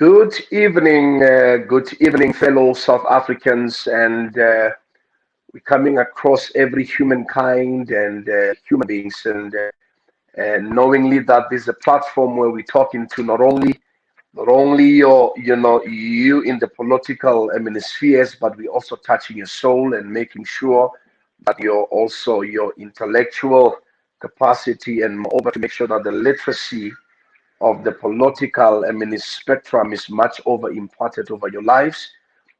good evening, fellow South Africans, and we're coming across every humankind and human beings, and knowingly that this is a platform where we're talking to not only you in the political spheres, but we're also touching your soul and making sure that you're also your intellectual capacity and moreover to make sure that the literacy of the political spectrum is much over imparted over your lives.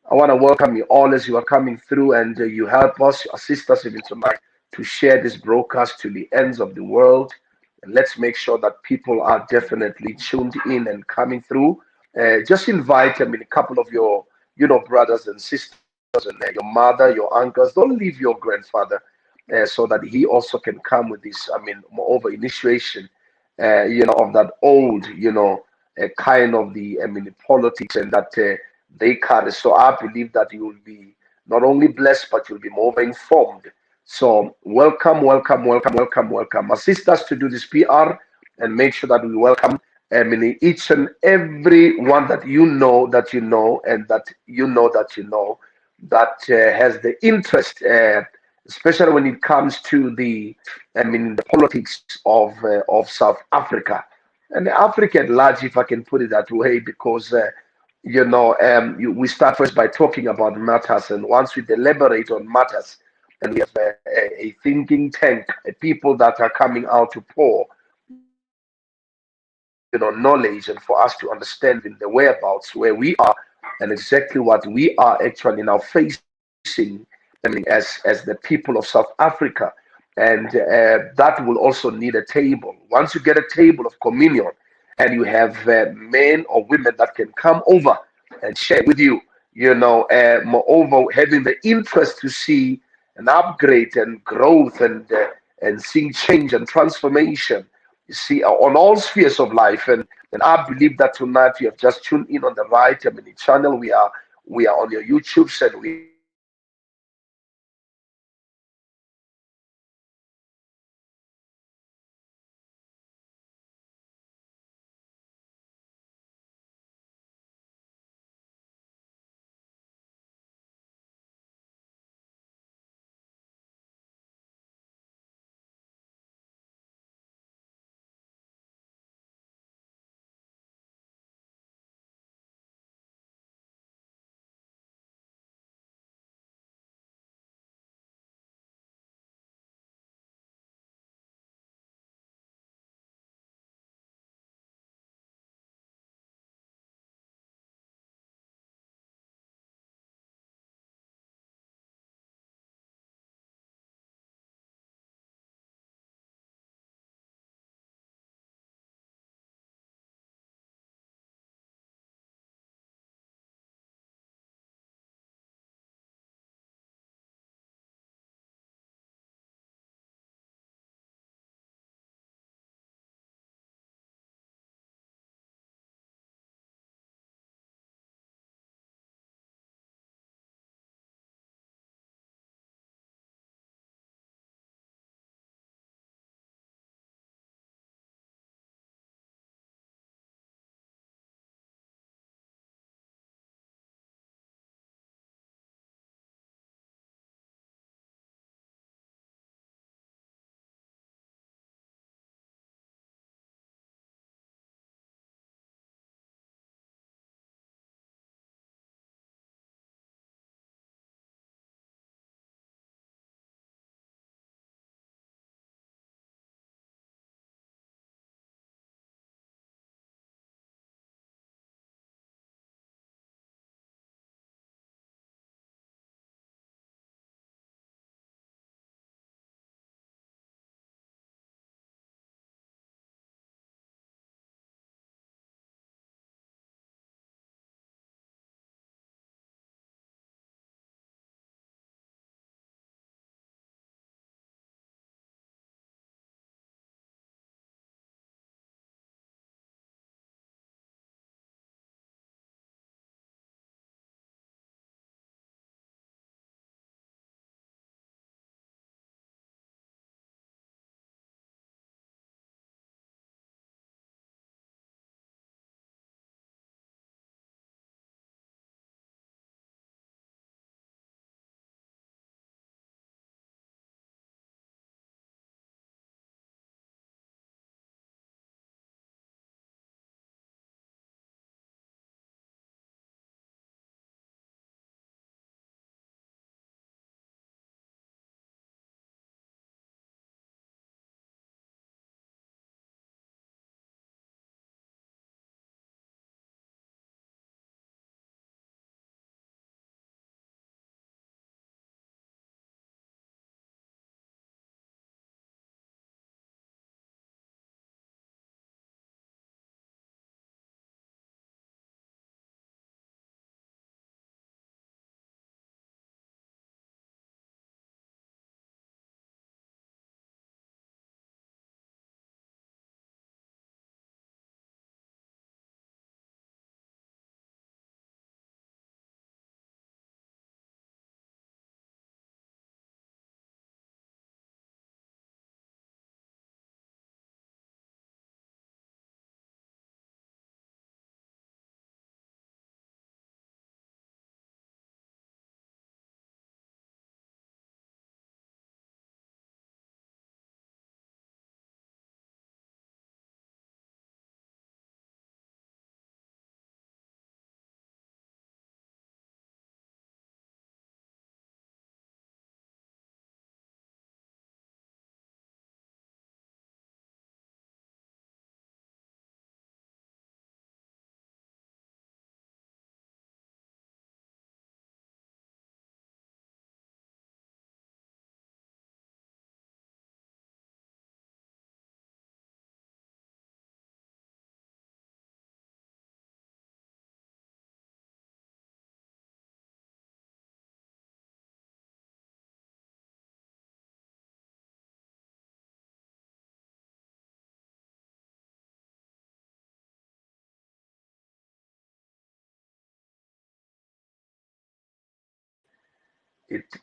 I want to welcome you all as you are coming through and you help us, assist us even tonight to share this broadcast to the ends of the world. And let's make sure that people are definitely tuned in and coming through. Just invite, a couple of your, brothers and sisters and your mother, your uncles. Don't leave your grandfather so that he also can come with this, moreover, initiation, of that old, kind of the politics and that they carry. So I believe that you will be not only blessed, but you'll be more informed. So welcome, welcome, welcome, welcome, welcome. Assist us to do this PR and make sure that we welcome each and every one that that you know, and that you know that you know that has the interest, especially when it comes to the politics of South Africa and Africa at large, if I can put it that way, because we start first by talking about matters, and once we deliberate on matters, and we have a thinking tank, people that are coming out to pour, knowledge, and for us to understand in the whereabouts where we are and exactly what we are actually now facing. As the people of South Africa, and that will also need a table. Once you get a table of communion, and you have men or women that can come over and share with you, moreover, having the interest to see an upgrade and growth and seeing change and transformation, you see, on all spheres of life. And I believe that tonight you have just tuned in on the right, channel. We are on your YouTube, and we are on your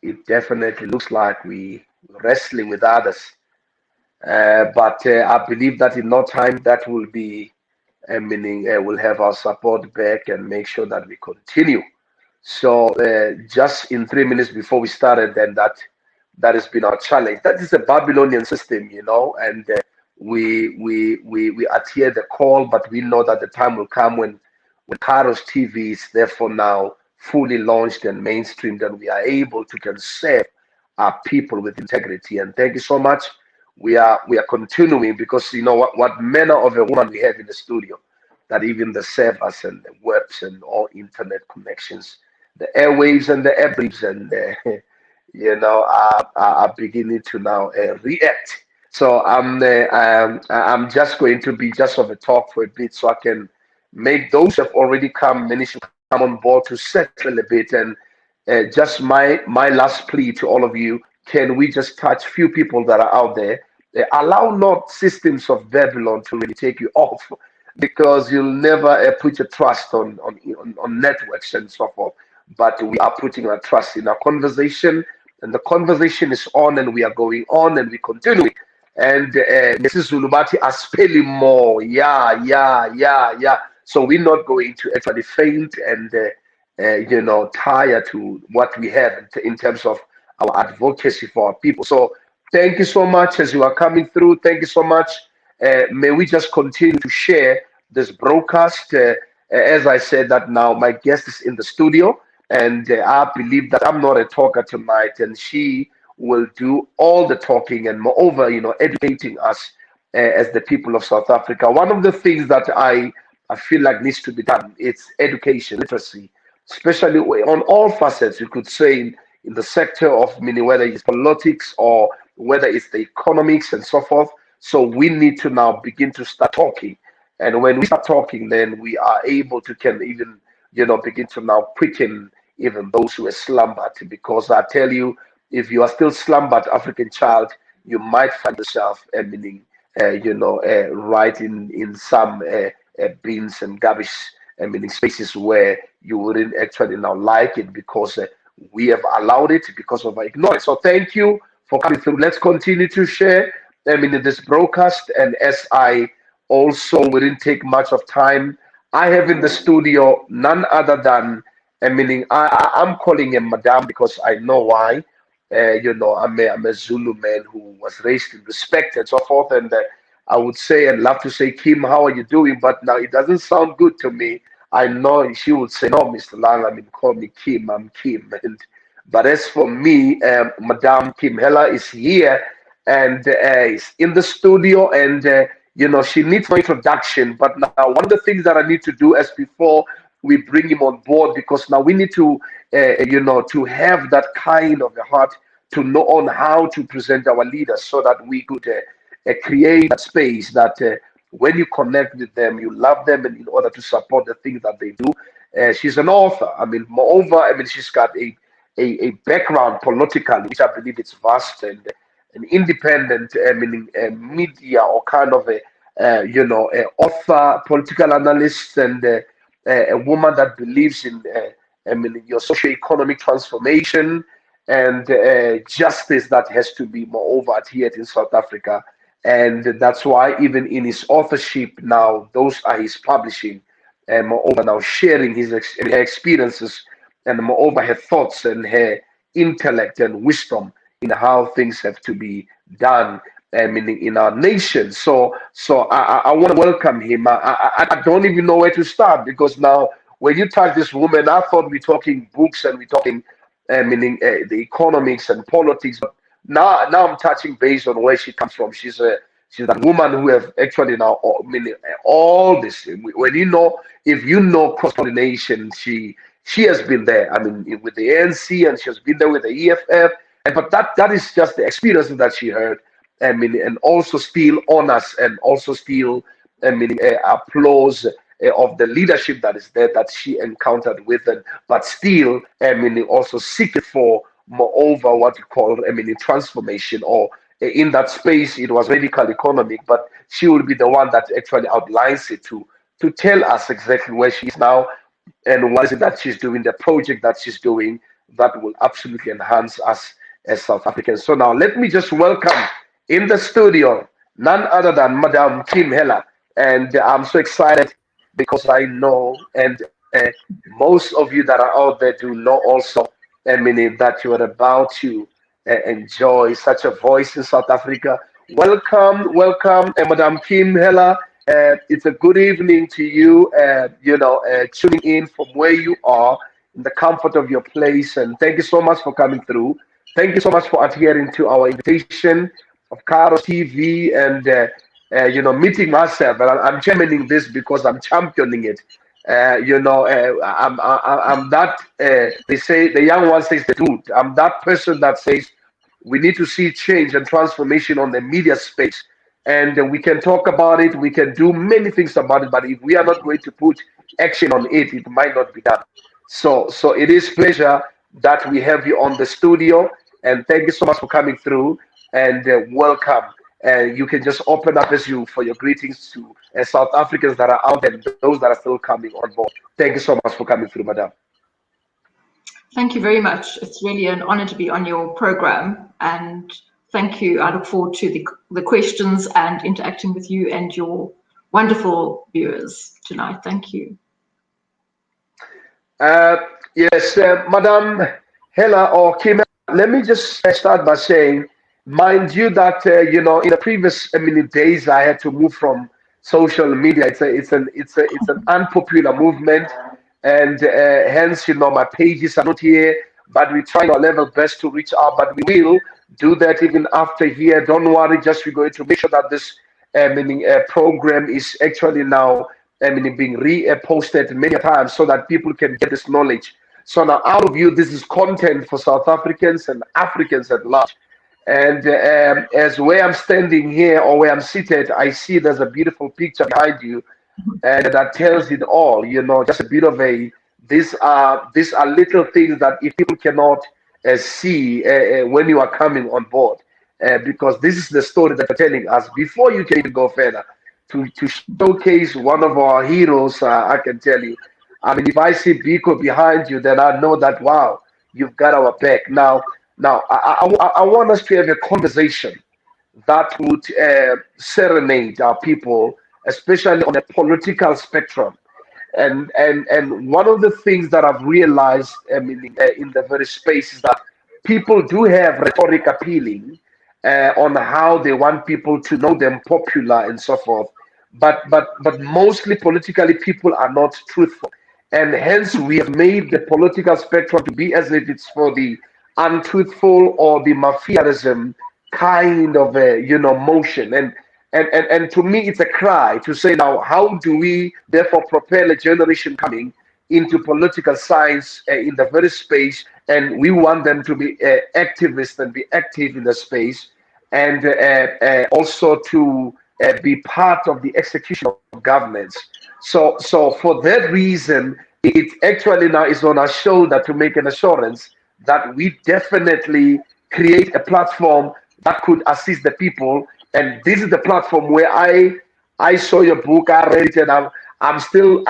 it definitely looks like we wrestling with others. But I believe that in no time that will be, meaning we'll have our support back and make sure that we continue. So just in 3 minutes before we started, then that has been our challenge. That is a Babylonian system, and we adhere the call, but we know that the time will come when Kairos TV is therefore now fully launched and mainstreamed, and we are able to can serve our people with integrity. And thank you so much. We are continuing because you know what manner of a woman we have in the studio, that even the servers and the webs and all internet connections, the airwaves and the airwaves and are beginning to now react. So I'm just going to be just of a talk for a bit so I can make those who have already come, many should come on board to settle a bit. And just my last plea to all of you: can we just touch few people that are out there? Allow not systems of Babylon to really take you off, because you'll never put your trust on networks and so forth. But we are putting our trust in our conversation, and the conversation is on, and we are going on, and we continue. And Mrs. Zulubati are spelling more. Yeah, yeah, yeah, yeah. So we're not going to actually faint and tire to what we have in terms of our advocacy for our people. So thank you so much as you are coming through. Thank you so much. May we just continue to share this broadcast. As I said, that now my guest is in the studio, and I believe that I'm not a talker tonight, and she will do all the talking, and moreover, educating us as the people of South Africa. One of the things that I feel like needs to be done, it's education, literacy, especially on all facets. You could say in the sector of meaning whether it's politics or whether it's the economics and so forth. So we need to now begin to start talking. And when we start talking, then we are able to can even, begin to now quicken even those who are slumbered. Because I tell you, if you are still slumbered, African child, you might find yourself, meaning, right in some bins and garbage, meaning spaces where you wouldn't actually now like it because we have allowed it because of our ignorance. So thank you for coming through. Let's continue to share, in this broadcast. And as I also wouldn't take much of time, I have in the studio none other than, meaning I'm calling him Madam because I know why. I'm a Zulu man who was raised in respect and so forth. And I would say and love to say, Kim, how are you doing? But now it doesn't sound good to me. I know she would say, no, Mr. Lang, call me Kim, I'm Kim. But as for me, Madame Kim Hella is here and is in the studio, and she needs no introduction. But now one of the things that I need to do as before we bring him on board, because now we need to to have that kind of a heart to know on how to present our leaders, so that we could create that space that when you connect with them, you love them, and in order to support the things that they do. She's an author. Moreover, she's got a background politically, which I believe it's vast, and an independent, media, or kind of a author, political analyst, and a woman that believes in, your socio-economic transformation and justice that has to be moreover adhered in South Africa. And that's why even in his authorship now, those are his publishing, and moreover now sharing his experiences, and moreover her thoughts and her intellect and wisdom in how things have to be done, meaning in our nation. So I want to welcome him. I don't even know where to start, because now when you touch this woman, I thought we're talking books and we're talking, meaning the economics and politics. But now I'm touching base on where she comes from. She's that woman who have actually now, meaning all this. When if you know cross pollination, she has been there. With the ANC, and she has been there with the EFF. But that is just the experience that she heard. And also still honors, and also still, applause of the leadership that is there that she encountered with, and but still, also seeking for moreover what you call, transformation, or in that space it was radical economic, but she will be the one that actually outlines it to tell us exactly where she is now and what is it that she's doing, the project that she's doing, that will absolutely enhance us as South Africans. So now let me just welcome in the studio none other than Madam Kim Heller. And I'm so excited because I know, and most of you that are out there do know also, Emily, that you are about to enjoy such a voice in South Africa. Welcome, welcome, Madam Kim Heller. It's a good evening to you, tuning in from where you are in the comfort of your place. And thank you so much for coming through. Thank you so much for adhering to our invitation of Kairos TV and, meeting myself. And I'm championing this because I'm championing it. I'm that, they say, the young one says the dude. I'm that person that says we need to see change and transformation on the media space. And we can talk about it, we can do many things about it, but if we are not going to put action on it, it might not be done. So it is pleasure that we have you on the studio, and thank you so much for coming through, and welcome. You can just open up as you for your greetings to South Africans that are out there, and those that are still coming on board. Thank you so much for coming through, madam. Thank you very much. It's really an honor to be on your program, and thank you. I look forward to the questions and interacting with you and your wonderful viewers tonight. Thank you. Yes, Madam Hella or Kim, let me just start by saying, mind you, that in the previous days, I had to move from social media. It's an unpopular movement, and hence my pages are not here. But we're trying our level best to reach out. But we will do that even after here. Don't worry. Just we're going to make sure that this program is actually now being reposted many times so that people can get this knowledge. So now, out of you, this is content for South Africans and Africans at large. And as where I'm standing here or where I'm seated, I see there's a beautiful picture behind you, and that tells it all. Just a bit of a. These are little things that if people cannot see when you are coming on board, because this is the story that you're telling us before you can even go further to showcase one of our heroes. I can tell you. If I see Biko behind you, then I know that, wow, you've got our back. Now, I want us to have a conversation that would serenade our people, especially on the political spectrum. And one of the things that I've realized in the very space is that people do have rhetoric appealing on how they want people to know them, popular and so forth. But mostly politically, people are not truthful. And hence, we have made the political spectrum to be as if it's for the untruthful or the mafiaism kind of motion. And to me, it's a cry to say, now, how do we therefore propel a generation coming into political science in the very space? And we want them to be activists and be active in the space, and also to be part of the execution of governments. So for that reason, it actually now is on our shoulder to make an assurance that we definitely create a platform that could assist the people. And this is the platform where I saw your book, I read it, and I'm still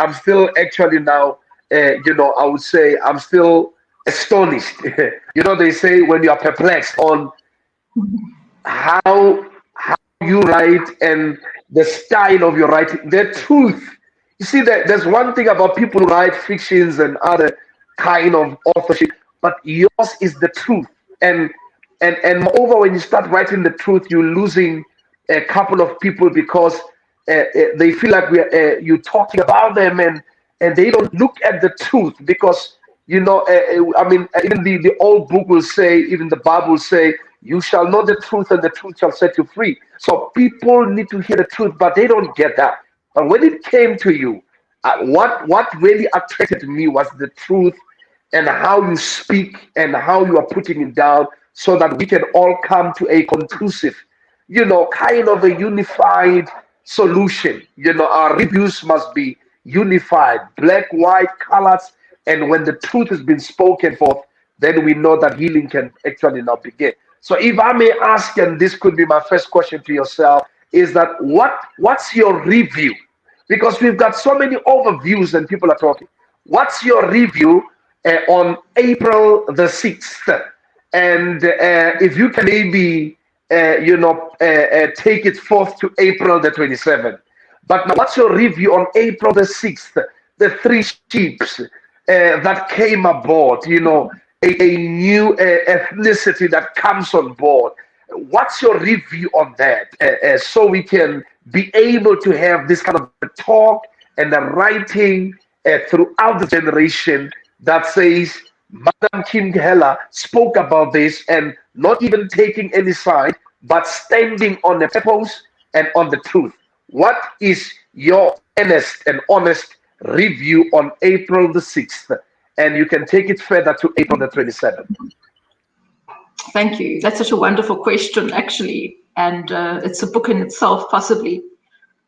actually now, I would say I'm still astonished. They say when you are perplexed on how you write and the style of your writing, the truth. You see, that there's one thing about people who write fictions and other kind of authorship, but yours is the truth. And moreover, when you start writing the truth, you're losing a couple of people because they feel like you're talking about them, and they don't look at the truth because even the old book will say, even the Bible will say, you shall know the truth and the truth shall set you free. So people need to hear the truth, but they don't get that. But when it came to you, what really attracted me was the truth and how you speak and how you are putting it down so that we can all come to a conclusive, kind of a unified solution. Our reviews must be unified, black, white, colors. And when the truth has been spoken forth, then we know that healing can actually now begin. So if I may ask, and this could be my first question to yourself, is that what's your review? Because we've got so many overviews and people are talking. What's your review on April the 6th. And if you can maybe, take it forth to April the 27th. But now, what's your review on April the 6th? The three ships that came aboard, a new ethnicity that comes on board. What's your review on that? So we can be able to have this kind of talk and the writing throughout the generation that says, Madam Kim Heller spoke about this and not even taking any side, but standing on the purpose and on the truth. What is your earnest and honest review on April the 6th? And you can take it further to April the 27th. Thank you. That's such a wonderful question, actually. And it's a book in itself, possibly.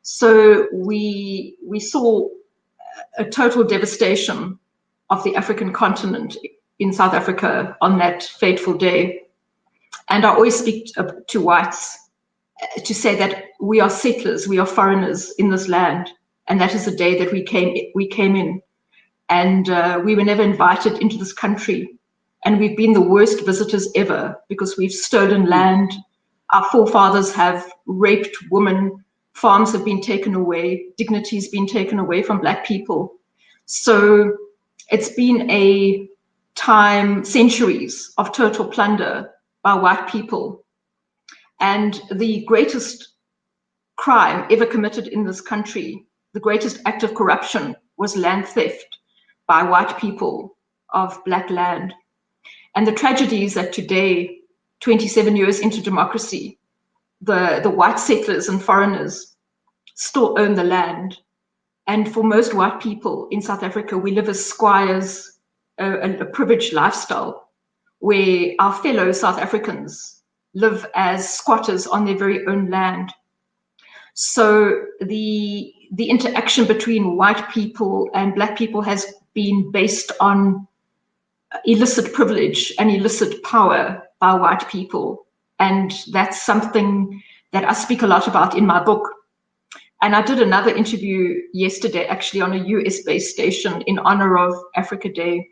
So we saw a total devastation of the African continent in South Africa on that fateful day. And I always speak to whites to say that we are settlers, we are foreigners in this land. And that is the day that we came in. And we were never invited into this country. And we've been the worst visitors ever because we've stolen land. Our forefathers have raped women. Farms have been taken away. Dignity has been taken away from Black people. So it's been a time, centuries of total plunder by white people. And the greatest crime ever committed in this country, the greatest act of corruption, was land theft by white people of Black land. And the tragedy is that today, 27 years into democracy, the white settlers and foreigners still own the land. And for most white people in South Africa, we live as squires, a privileged lifestyle, where our fellow South Africans live as squatters on their very own land. So the interaction between white people and Black people has been based on illicit privilege and illicit power by white people. And that's something that I speak a lot about in my book. And I did another interview yesterday, actually, on a US-based station in honor of Africa Day.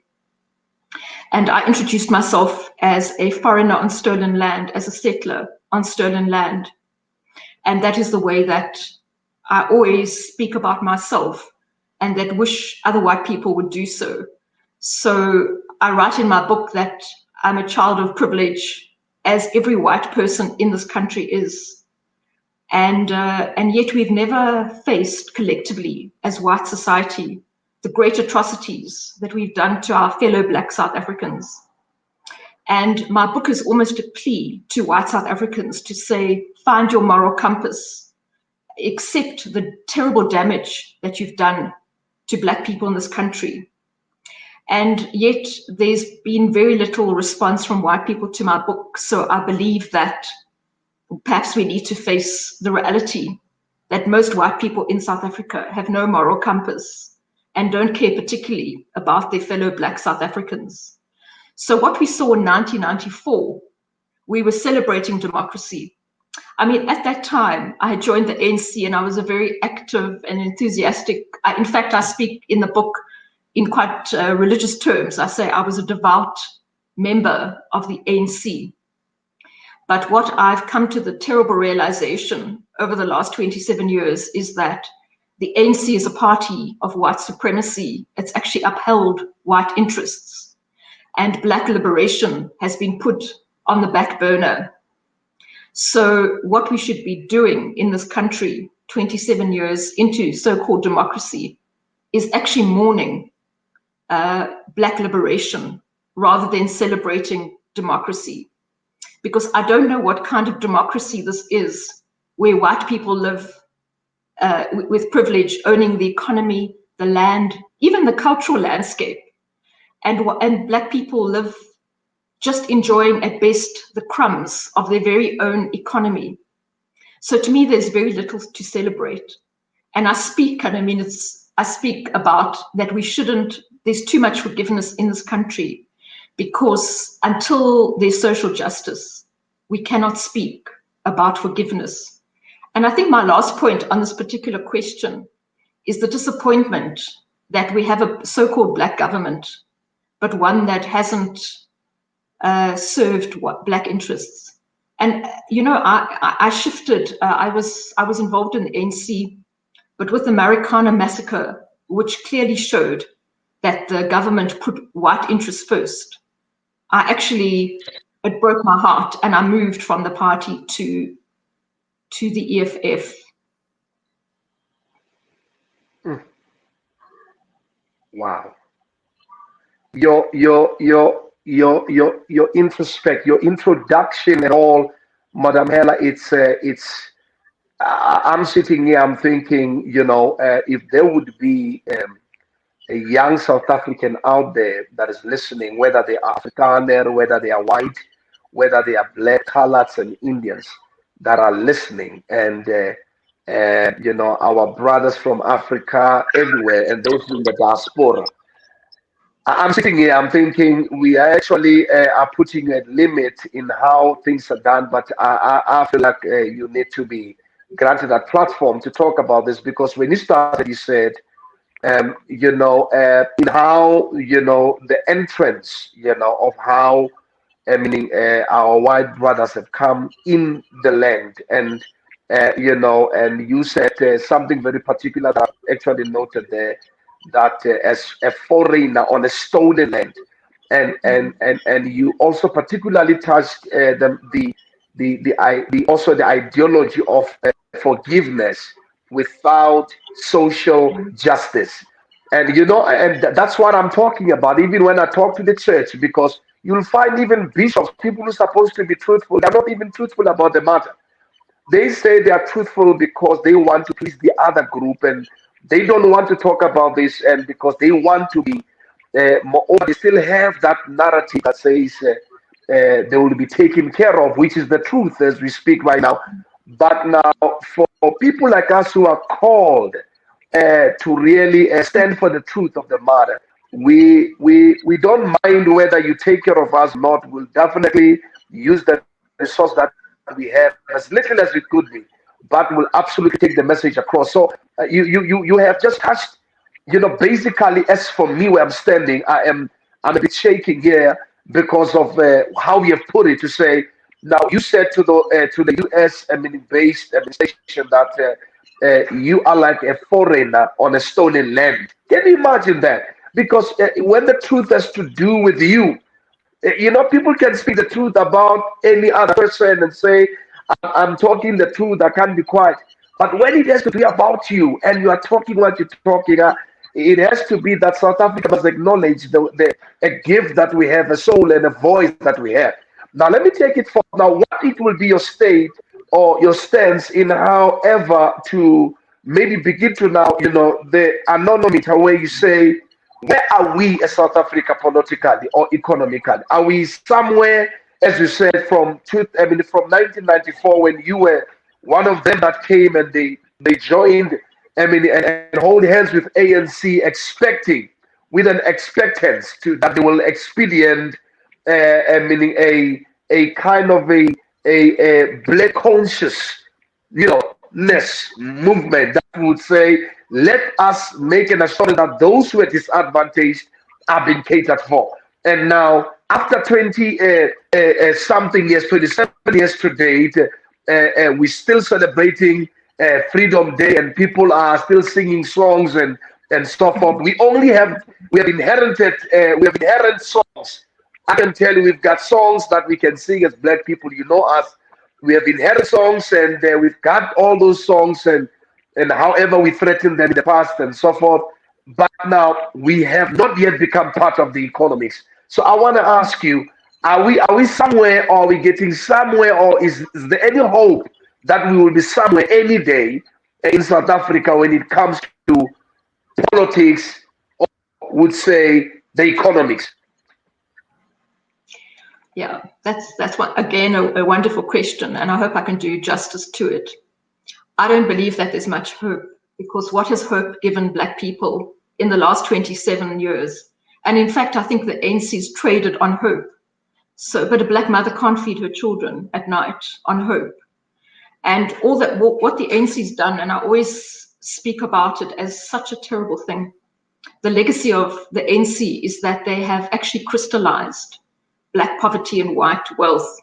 And I introduced myself as a foreigner on stolen land, as a settler on stolen land. And that is the way that I always speak about myself and that wish other white people would do so. So I write in my book that I'm a child of privilege, as every white person in this country is. And yet we've never faced collectively as white society the great atrocities that we've done to our fellow Black South Africans. And my book is almost a plea to white South Africans to say, find your moral compass, accept the terrible damage that you've done to Black people in this country. And yet there's been very little response from white people to my book. So I believe that perhaps we need to face the reality that most white people in South Africa have no moral compass and don't care particularly about their fellow Black South Africans. So what we saw in 1994, we were celebrating democracy. I mean, at that time, I had joined the ANC and I was a very active and enthusiastic. In fact, I speak in the book in quite religious terms. I say I was a devout member of the ANC. But what I've come to the terrible realization over the last 27 years is that the ANC is a party of white supremacy. It's actually upheld white interests. And Black liberation has been put on the back burner. So what we should be doing in this country, 27 years into so-called democracy, is actually mourning Black liberation rather than celebrating democracy. Because I don't know what kind of democracy this is, where white people live with privilege, owning the economy, the land, even the cultural landscape. And Black people live just enjoying at best the crumbs of their very own economy. So to me, there's very little to celebrate. And I speak about that we shouldn't, there's too much forgiveness in this country, because until there's social justice, we cannot speak about forgiveness. And I think my last point on this particular question is the disappointment that we have a so-called Black government but one that hasn't served black interests. And I shifted. I was involved in the ANC, but with the Marikana massacre, which clearly showed that the government put white interests first. It broke my heart, and I moved from the party to the EFF. Wow. Your introduction and all, Madam Hela, I'm sitting here, I'm thinking, if there would be a young South African out there that is listening, whether they are Afrikaner, whether they are white, whether they are black, coloreds, and Indians that are listening, and our brothers from Africa everywhere, and those in the diaspora. I'm sitting here, I'm thinking we actually are putting a limit in how things are done, but I feel like you need to be granted a platform to talk about this, because when you started, you said, in how, the entrance, of how, meaning our white brothers have come in the land, and, and you said something very particular that I actually noted there, that as a foreigner on a stolen land, and you also particularly touched also the ideology of forgiveness without social justice, and that's what I'm talking about. Even when I talk to the church, because you'll find even bishops, people who are supposed to be truthful, they're not even truthful about the matter. They say they are truthful because they want to please the other group, and they don't want to talk about this, and because they want to be moreover, they still have that narrative that says they will be taken care of, which is the truth as we speak right now. But now, for people like us who are called to really stand for the truth of the matter, we don't mind whether you take care of us or not. We'll definitely use the resource that we have as little as it could be, but we'll absolutely take the message across. So you have just touched, basically, as for me where I'm standing, I'm a bit shaking here because of how you have put it, to say, now you said to the US based administration that you are like a foreigner on a stolen land. Can you imagine that? Because when the truth has to do with you, people can speak the truth about any other person and say, I'm talking the truth, I can't be quiet. But when it has to be about you and you are talking what you're talking, it has to be that South Africa must acknowledge a gift that we have, a soul and a voice that we have. Now, let me take it for now. What it will be your state or your stance in however to maybe begin to now, the anonymity where you say, where are we as South Africa politically or economically? Are we somewhere, as you said, from 1994, when you were one of them that came and they joined, and hold hands with ANC, expecting, with an expectance that they will expedient, meaning a kind of a black conscious, ness movement that would say, let us make an assurance that those who are disadvantaged are being catered for. And now, after 20 something years, 27 years to date, we're still celebrating Freedom Day, and people are still singing songs and so forth. We have inherited songs. I can tell you, we've got songs that we can sing as black people. You know us. We have inherited songs, and we've got all those songs, and however we threatened them in the past and so forth. But now we have not yet become part of the economics. So I want to ask you, are we somewhere, or are we getting somewhere, or is there any hope that we will be somewhere any day in South Africa when it comes to politics, or would say the economics? Yeah, that's one, again, a wonderful question, and I hope I can do justice to it. I don't believe that there's much hope, because what has hope given black people in the last 27 years? And in fact, I think the ANC's traded on hope. So, but a black mother can't feed her children at night on hope. And all that, what the ANC's done, and I always speak about it as such a terrible thing, the legacy of the ANC is that they have actually crystallized black poverty and white wealth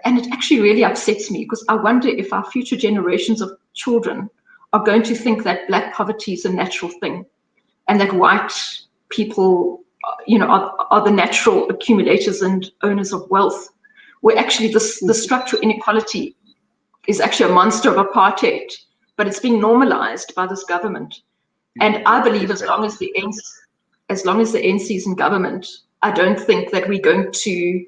and it actually really upsets me, because I wonder if our future generations of children are going to think that black poverty is a natural thing and that white people, are the natural accumulators and owners of wealth, where actually the structural inequality is actually a monster of apartheid, but it's being normalized by this government. And I believe as long as the ANC is in government, I don't think that we're going to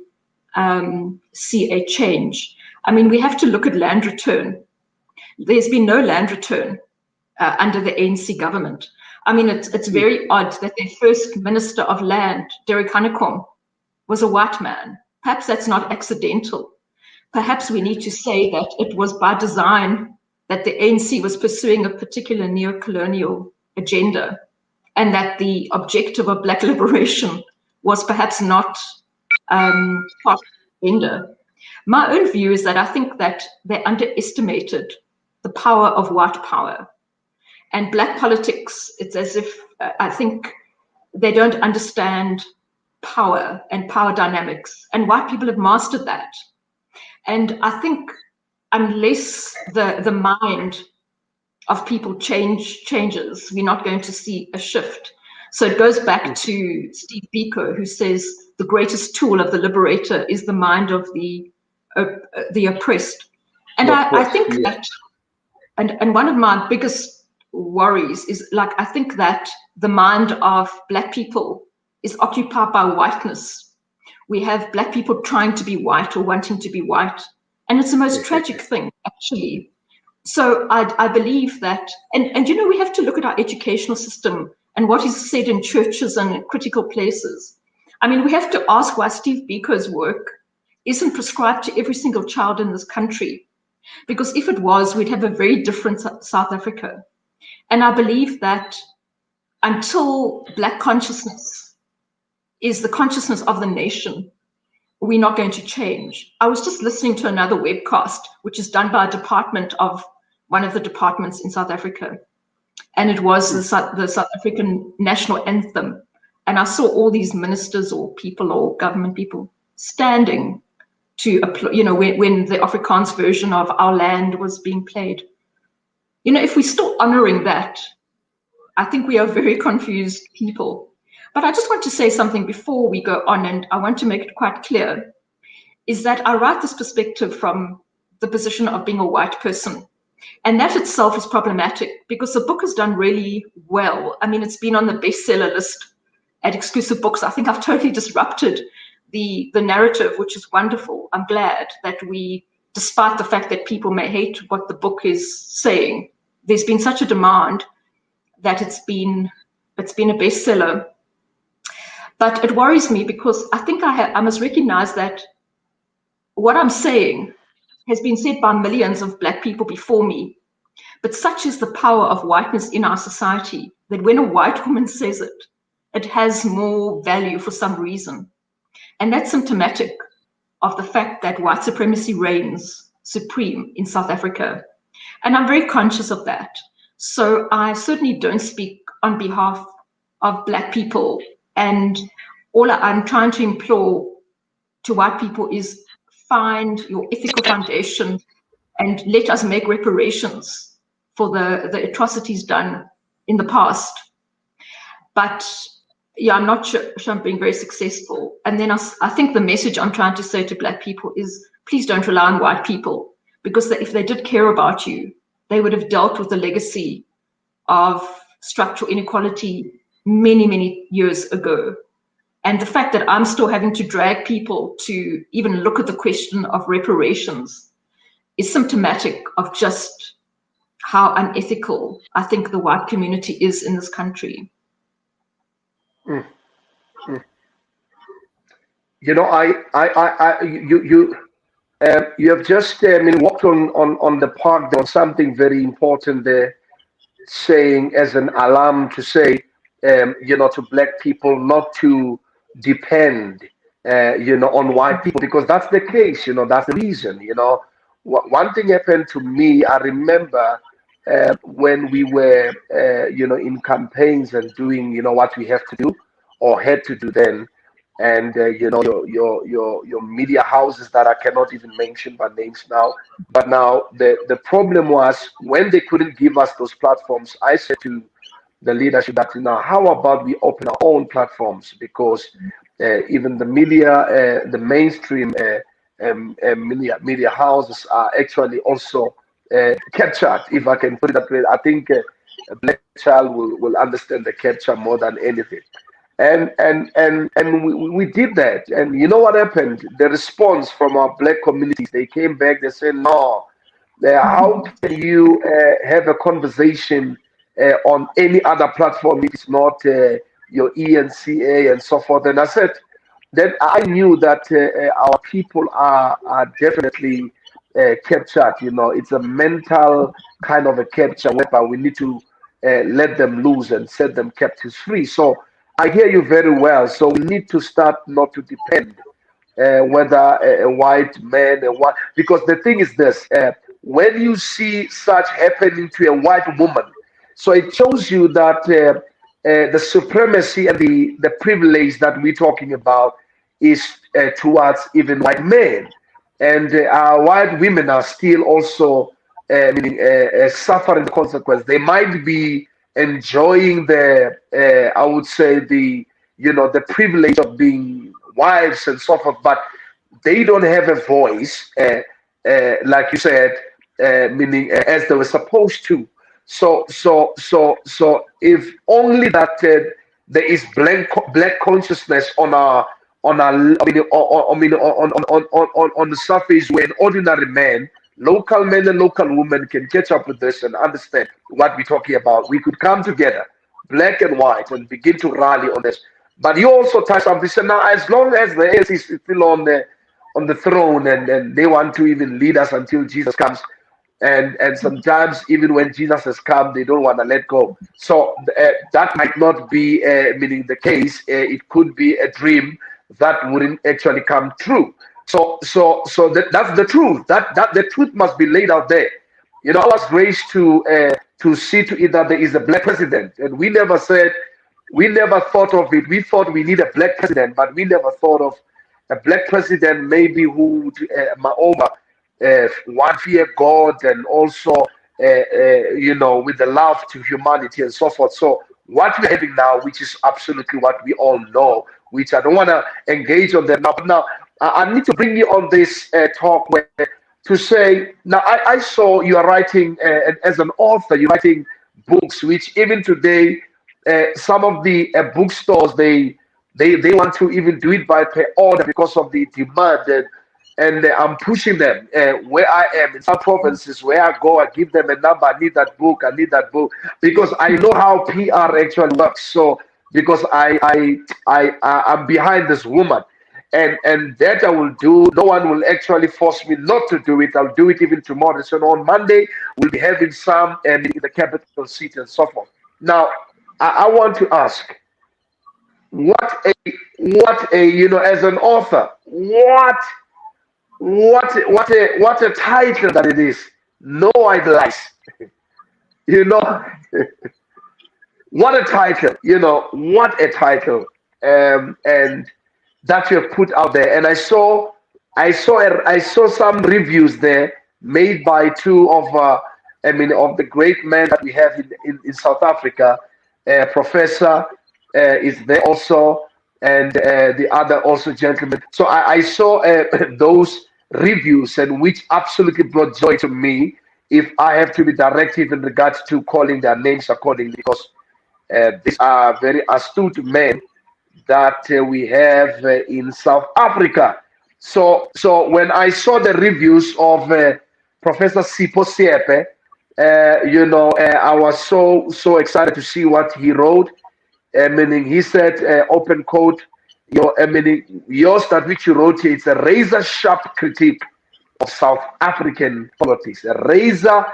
see a change. I mean, we have to look at land return. There's been no land return under the ANC government. I mean, it's very odd that their first minister of land, Derek Hanekom, was a white man. Perhaps that's not accidental. Perhaps we need to say that it was by design that the ANC was pursuing a particular neo-colonial agenda, and that the objective of black liberation was perhaps not part of the agenda. My own view is that I think that they underestimated the power of white power. And black politics, it's as if I think they don't understand power and power dynamics, and white people have mastered that. And I think unless the mind of people changes, we're not going to see a shift. So it goes back to Steve Biko, who says the greatest tool of the liberator is the mind of the oppressed. And I think that, and one of my biggest worries is, like, I think that the mind of black people is occupied by whiteness. We have black people trying to be white or wanting to be white. And it's the most tragic thing, actually. So I believe that, and we have to look at our educational system and what is said in churches and critical places. I mean, we have to ask why Steve Biko's work isn't prescribed to every single child in this country. Because if it was, we'd have a very different South Africa. And I believe that until black consciousness is the consciousness of the nation, we're not going to change. I was just listening to another webcast, which is done by a department of one of the departments in South Africa. And it was the South African national anthem. And I saw all these ministers or people or government people standing to, when the Afrikaans version of Our Land was being played. If we're still honoring that, I think we are very confused people. But I just want to say something before we go on, and I want to make it quite clear, is that I write this perspective from the position of being a white person. And that itself is problematic because the book has done really well. I mean, it's been on the bestseller list at Exclusive Books. I think I've totally disrupted the narrative, which is wonderful. I'm glad that we, despite the fact that people may hate what the book is saying, there's been such a demand that it's been a bestseller. But it worries me because I think I must recognize that what I'm saying has been said by millions of black people before me. But such is the power of whiteness in our society that when a white woman says it, it has more value for some reason. And that's symptomatic of the fact that white supremacy reigns supreme in South Africa. And I'm very conscious of that. So I certainly don't speak on behalf of black people. And all I'm trying to implore to white people is find your ethical foundation and let us make reparations for the atrocities done in the past. But yeah, I'm not sure I'm being very successful. And then I think the message I'm trying to say to black people is, please don't rely on white people, because if they did care about you, they would have dealt with the legacy of structural inequality many, many years ago. And the fact that I'm still having to drag people to even look at the question of reparations is symptomatic of just how unethical I think the white community is in this country. You have just walked on the park. There was something very important there, saying as an alarm to say, to black people not to depend, on white people, because that's the case. That's the reason. One thing happened to me. I remember when we were, in campaigns and doing, what we have to do or had to do then. And your media houses that I cannot even mention by names now. But now the problem was when they couldn't give us those platforms. I said to the leadership that now how about we open our own platforms, because even the mainstream media houses are actually also captured, if I can put it that way. I think a black child will understand the capture more than anything. And we did that. And you know what happened? The response from our black communities, they came back, they said, no, how can you have a conversation on any other platform if it's not your ENCA and so forth? And I said, then I knew that our people are definitely captured. It's a mental kind of a capture whereby we need to let them loose and set them captives free. So I hear you very well. So we need to start not to depend whether a white man, because the thing is this: when you see such happening to a white woman, so it shows you that the supremacy and the privilege that we're talking about is towards even white men, and our white women are still also meaning suffering the consequence. They might be enjoying I would say the privilege of being wives and so forth, but they don't have a voice, like you said, meaning as they were supposed to. So if only that there is black consciousness on the surface, where an ordinary man, local men and local women can catch up with this and understand what we're talking about. We could come together, black and white, and begin to rally on this. But you also touched on this, and now as long as the ANC is still on the throne, and they want to even lead us until Jesus comes, and sometimes even when Jesus has come, they don't want to let go. So that might not be meaning the case. It could be a dream that wouldn't actually come true. That's the truth. That the truth must be laid out there. I was raised to see to it that there is a black president, and we never thought of it. We thought we need a black president, but we never thought of a black president maybe who would one fear God, and also with the love to humanity and so forth. So what we're having now, which is absolutely what we all know, which I don't want to engage on that now. But now I need to bring you on this talk where to say, now I saw you are writing as an author, you're writing books, which even today some of the bookstores, they want to even do it by per order because of the demand. And I'm pushing them where I am in some provinces. Where I go, I give them a number. I need that book. Because I know how PR actually works. So because I'm behind this woman, and that I will do. No one will actually force me not to do it. I'll do it even tomorrow. So on Monday we'll be having some in the capital city and so forth. Now I want to ask, what a as an author, what a title that it is. No idolize. What a title. What a title. And that you have put out there. And I saw some reviews there made by two of of the great men that we have in South Africa. Professor is there also, and the other also gentleman. So I saw those reviews, and which absolutely brought joy to me, if I have to be directive in regards to calling their names accordingly, because these are very astute men that we have in South Africa. So when I saw the reviews of Professor Sipho Siepe, I was so excited to see what he wrote. Meaning, he said, open quote, yours that which you wrote here, it's a razor sharp critique of South African politics. A razor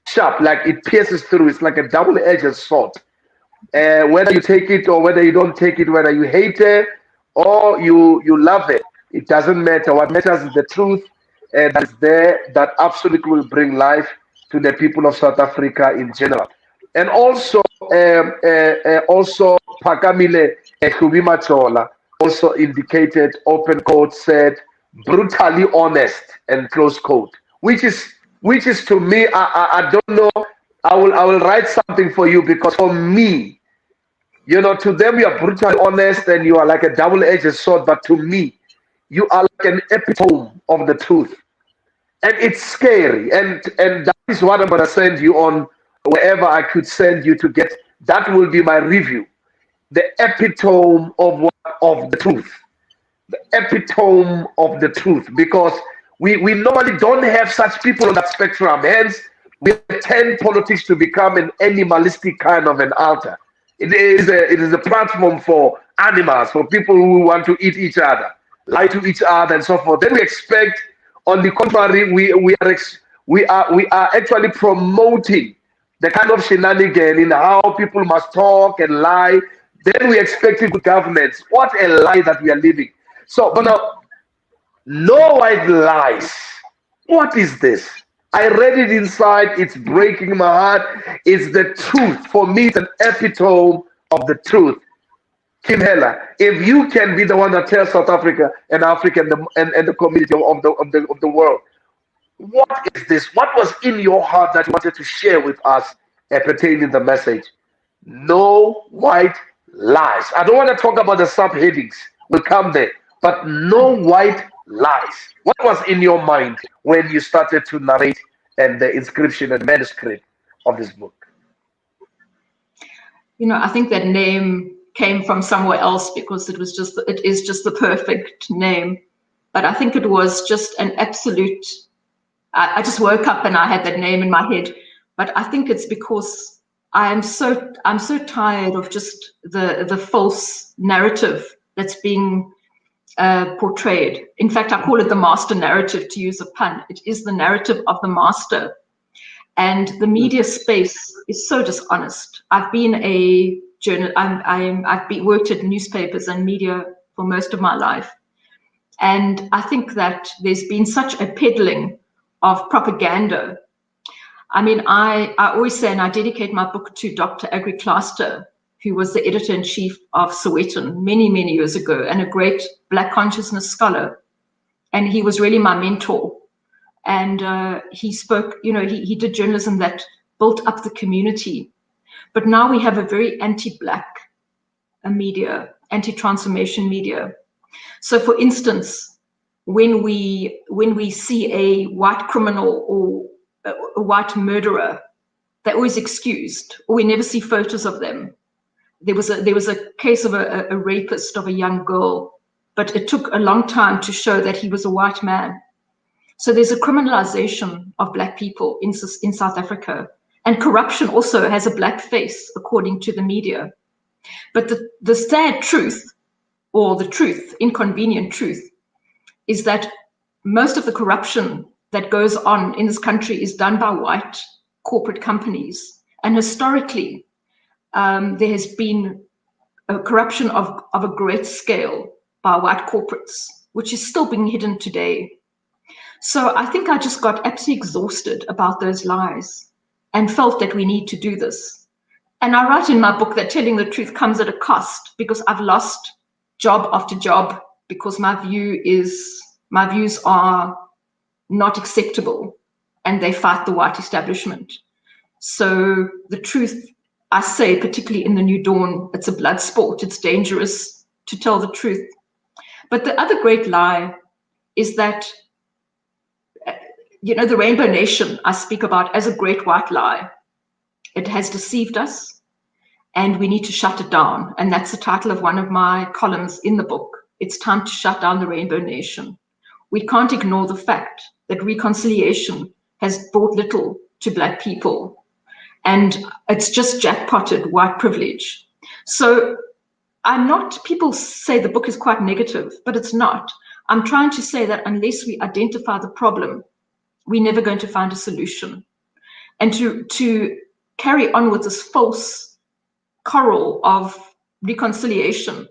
sharp, like it pierces through. It's like a double-edged sword. Whether you take it or whether you don't take it, whether you hate it or you love it, it doesn't matter. What matters is the truth that is there, that absolutely will bring life to the people of South Africa in general. And also, also Pakamile Hubimachola also indicated, open quote, said, brutally honest, and close quote, which is to me, I don't know. I will write something for you, because for me, to them you are brutally honest and you are like a double-edged sword, but to me, you are like an epitome of the truth, and it's scary. And that is what I'm gonna send you on, wherever I could send you to get. That will be my review. The epitome of the truth, the epitome of the truth, because we normally don't have such people on that spectrum. Hence, we tend politics to become an animalistic kind of an altar. It is a platform for animals, for people who want to eat each other, lie to each other, and so forth. Then we expect, on the contrary, we are actually promoting the kind of shenanigan in how people must talk and lie. Then we expect good governance. What a lie that we are living. So, but now, no white lies. What is this? I read it inside. It's breaking my heart. It's the truth. For me, it's an epitome of the truth. Kim Heller, if you can be the one that tells South Africa and Africa and the community of the world, what is this? What was in your heart that you wanted to share with us pertaining the message? No white lies. I don't want to talk about the subheadings. We'll come there. But no white lies. What was in your mind when you started to narrate and the inscription and manuscript of this book? I think that name came from somewhere else, because it is just the perfect name. But I think it was just an absolute. I just woke up and I had that name in my head. But I think it's because I'm so tired of just the false narrative that's being portrayed. In fact, I call it the master narrative, to use a pun. It is the narrative of the master. And the media space is so dishonest. I've been a journalist. I've worked at newspapers and media for most of my life. And I think that there's been such a peddling of propaganda. I mean, I always say, and I dedicate my book to Dr. Agri Cluster, who was the editor-in-chief of Sowetan many, many years ago, and a great Black consciousness scholar. And he was really my mentor. And he spoke, he did journalism that built up the community. But now we have a very anti-Black media, anti-transformation media. So, for instance, when we see a white criminal or a white murderer, they're always excused, or we never see photos of them. There was a case of a rapist of a young girl, but it took a long time to show that he was a white man. So there's a criminalization of Black people in South Africa, and corruption also has a Black face, according to the media. But the sad truth, or the truth, inconvenient truth, is that most of the corruption that goes on in this country is done by white corporate companies. And historically, there has been a corruption of a great scale by white corporates, which is still being hidden today. So I think I just got absolutely exhausted about those lies and felt that we need to do this. And I write in my book that telling the truth comes at a cost, because I've lost job after job because my views are not acceptable and they fight the white establishment. So the truth, I say, particularly in the New Dawn, it's a blood sport. It's dangerous to tell the truth. But the other great lie is that, the Rainbow Nation I speak about as a great white lie. It has deceived us and we need to shut it down. And that's the title of one of my columns in the book. It's time to shut down the Rainbow Nation. We can't ignore the fact that reconciliation has brought little to Black people. And it's just jackpotted white privilege. So people say the book is quite negative, but it's not. I'm trying to say that unless we identify the problem, we're never going to find a solution. And to carry on with this false coral of reconciliation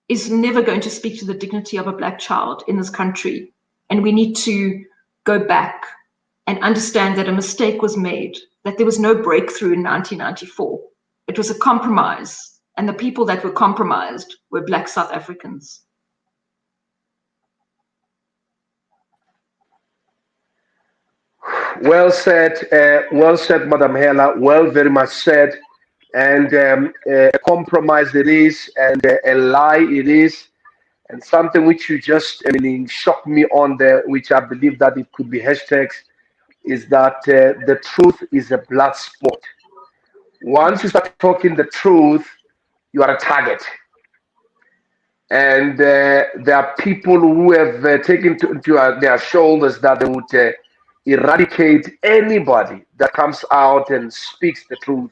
is never going to speak to the dignity of a Black child in this country. And we need to go back and understand that a mistake was made, that there was no breakthrough in 1994. It was a compromise, and the people that were compromised were Black South Africans. Well said, Madam Hela. Well, very much said. And a compromise it is, and a lie it is, and something which you just, I mean, shocked me on there, which I believe that it could be hashtags, is that the truth is a blood sport. Once you start talking the truth, you are a target. And there are people who have taken to their shoulders that they would eradicate anybody that comes out and speaks the truth,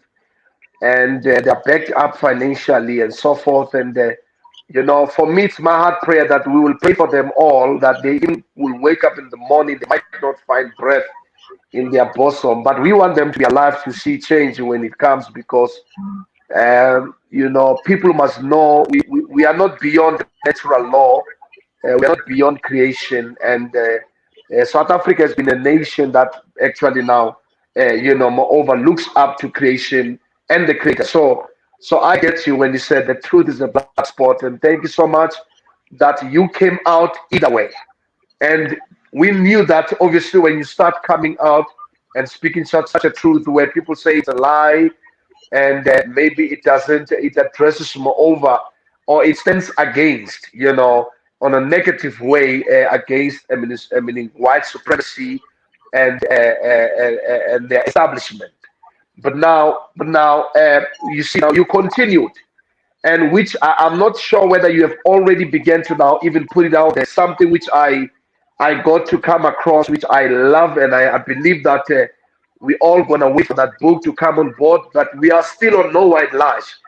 and they're backed up financially and so forth. And for me, it's my heart prayer that we will pray for them all, that they even will wake up in the morning, they might not find breath in their bosom, but we want them to be alive to see change when it comes, because people must know we are not beyond natural law, we are not beyond creation, and South Africa has been a nation that actually now, moreover, looks up to creation and the Creator. So I get you when you said the truth is a black spot, and thank you so much that you came out either way. And we knew that obviously when you start coming out and speaking such a truth where people say it's a lie, and maybe it addresses moreover, or it stands against, on a negative way, against, white supremacy and their establishment. But now, you see, now you continued, and which I'm not sure whether you have already begun to now even put it out there. Something which I got to come across, which I love, and I believe that we all gonna wait for that book to come on board. But we are still on No White Lies.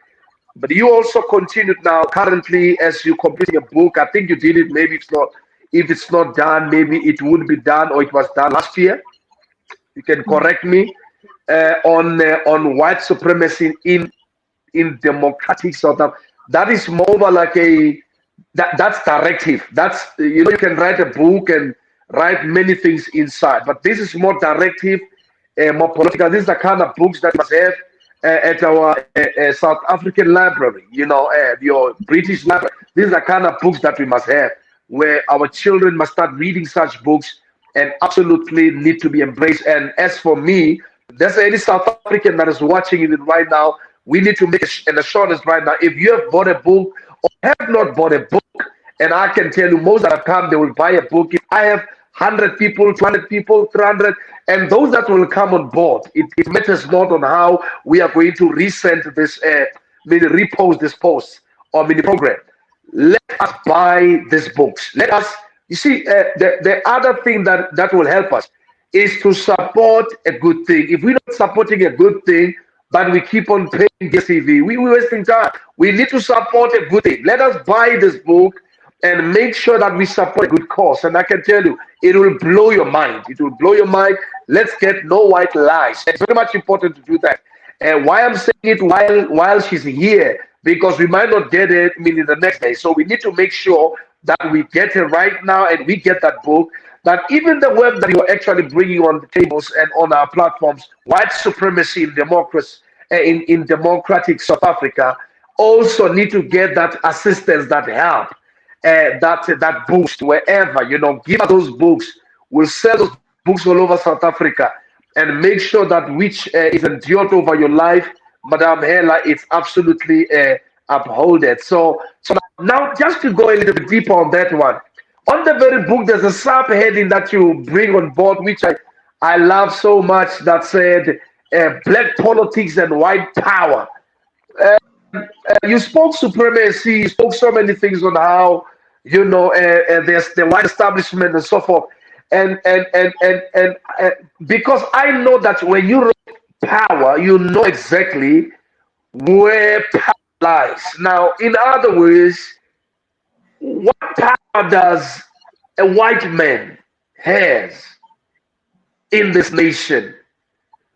But you also continued now currently as you completing a book. I think you did it. Maybe it's not. If it's not done, maybe it would be done, or it was done last year. You can correct me on white supremacy in democratic South Africa. That is more like that's directive. That's you can write a book and write many things inside, but this is more directive, more political. This is the kind of books that we must have at our South African library. Your British library. These are the kind of books that we must have, where our children must start reading such books and absolutely need to be embraced. And as for me, there's any South African that is watching it right now, we need to make an assurance right now. If you have bought a book or have not bought a book, and I can tell you most that have come, they will buy a book. If I have 100 people, 200 people, 300, and those that will come on board, it matters not on how we are going to resend this, repost this post or mini program. Let us buy these books. Let us, you see, the other thing that will help us is to support a good thing. If we're not supporting a good thing, but we keep on paying DSTV, we're wasting time. We need to support a good thing. Let us buy this book and make sure that we support a good cause. And I can tell you, it will blow your mind. It will blow your mind. Let's get No White Lies. It's very much important to do that. And why I'm saying it while she's here, because we might not get it in the next day. So we need to make sure that we get it right now and we get that book. That even the work that you're actually bringing on the tables and on our platforms, white supremacy in democracy, in democratic South Africa, also need to get that assistance, that help, that boost wherever. Give us those books. We'll sell those books all over South Africa and make sure that which is endured over your life, Madam Hela, it's absolutely upholded. So now, just to go a little bit deeper on that one. On the very book, there's a subheading that you bring on board, which I love so much, that said, Black politics and white power. You spoke supremacy, you spoke so many things on how, there's the white establishment and so forth. And because I know that when you wrote power, you know exactly where power lies. Now, in other words, what power does a white man has in this nation,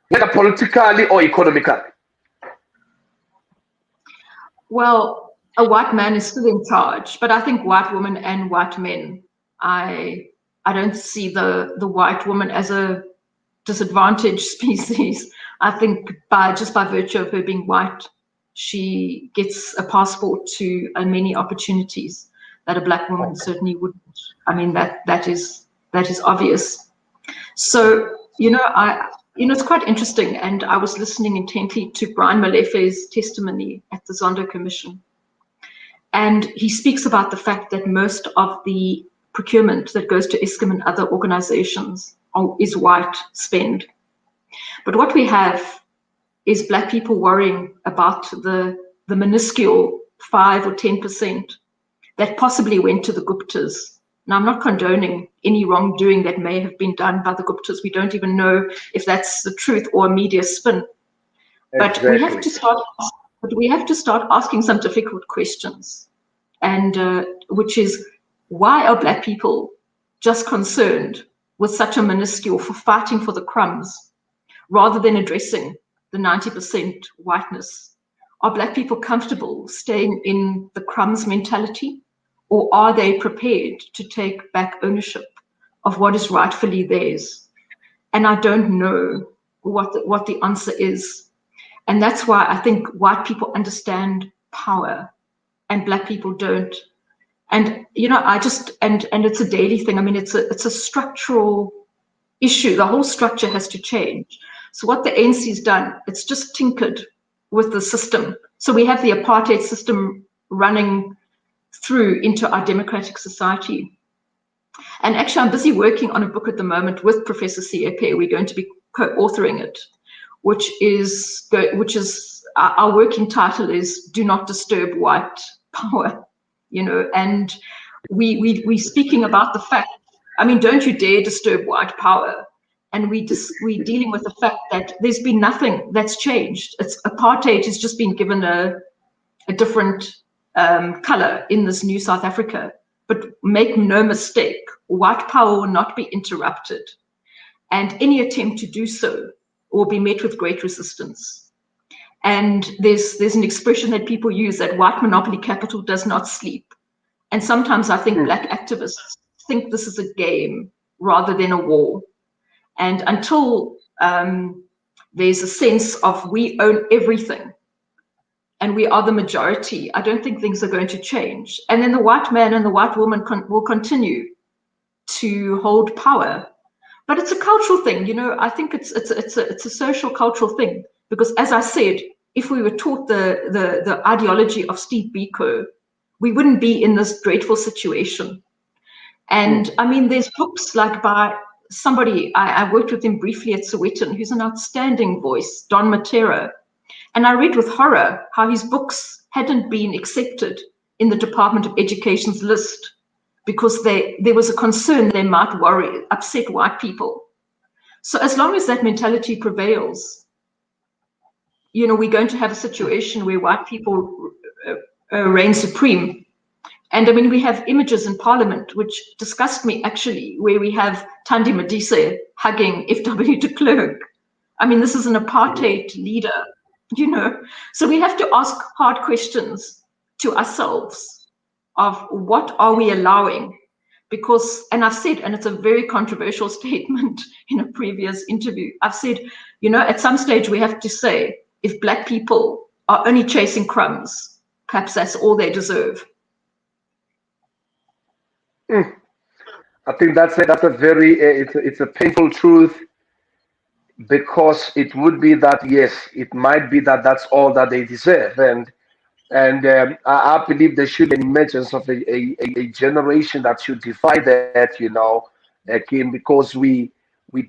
whether politically or economically? Well, a white man is still in charge, but I think white women and white men, I don't see the white woman as a disadvantaged species. I think by virtue of her being white, she gets a passport to many opportunities that a black woman certainly wouldn't. I mean, that is obvious. So, it's quite interesting. And I was listening intently to Brian Malefe's testimony at the Zondo Commission. And he speaks about the fact that most of the procurement that goes to Eskom and other organizations is white spend. But what we have is black people worrying about the minuscule 5 or 10% that possibly went to the Guptas. Now, I'm not condoning any wrongdoing that may have been done by the Guptas. We don't even know if that's the truth or a media spin. But we have to start asking some difficult questions, and which is, why are black people just concerned with such a minuscule for fighting for the crumbs rather than addressing the 90% whiteness? Are black people comfortable staying in the crumbs mentality, or are they prepared to take back ownership of what is rightfully theirs? And I don't know what the answer is. And that's why I think white people understand power and black people don't. And, and it's a daily thing. I mean, it's a structural issue. The whole structure has to change. So what the ANC has done, it's just tinkered with the system. So we have the apartheid system running through into our democratic society. And actually, I'm busy working on a book at the moment with Professor Siepe. We're going to be co-authoring it, which is our working title is "Do Not Disturb White Power," and we speaking about the fact. I mean, don't you dare disturb white power. And we're dealing with the fact that there's been nothing that's changed. It's apartheid has just been given a different color in this new South Africa. But make no mistake, white power will not be interrupted. And any attempt to do so will be met with great resistance. And there's an expression that people use, that white monopoly capital does not sleep. And sometimes I think black activists think this is a game rather than a war. And until there's a sense of we own everything and we are the majority, I don't think things are going to change. And then the white man and the white woman will continue to hold power. But it's a cultural thing, I think it's a social cultural thing, because as I said, if we were taught the ideology of Steve Biko, we wouldn't be in this dreadful situation. And I mean, there's books like by somebody, I worked with him briefly at Sowetan, who's an outstanding voice, Don Matera. And I read with horror how his books hadn't been accepted in the Department of Education's list because there was a concern they might upset white people. So as long as that mentality prevails, we're going to have a situation where white people reign supreme. And I mean, we have images in Parliament which disgust me, actually, where we have Thandi Modise hugging F.W. de Klerk. I mean, this is an apartheid leader, So we have to ask hard questions to ourselves of what are we allowing? Because, and I've said, and it's a very controversial statement in a previous interview, I've said, at some stage we have to say, if black people are only chasing crumbs, perhaps that's all they deserve. I think that's a very it's a painful truth, because it would be that, yes, it might be that that's all that they deserve, and I believe there should be an emergence of a generation that should defy that, Kim, because we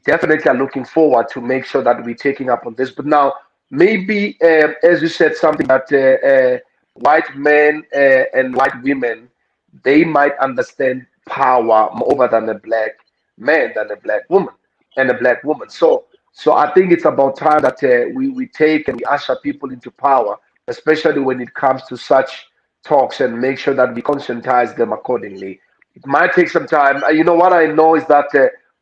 definitely are looking forward to make sure that we're taking up on this. But now, maybe as you said, something that white men and white women, they might understand power more than a black man, than a black woman, and a black woman. So I think it's about time that we take and we usher people into power, especially when it comes to such talks, and make sure that we conscientize them accordingly. It might take some time. What I know is that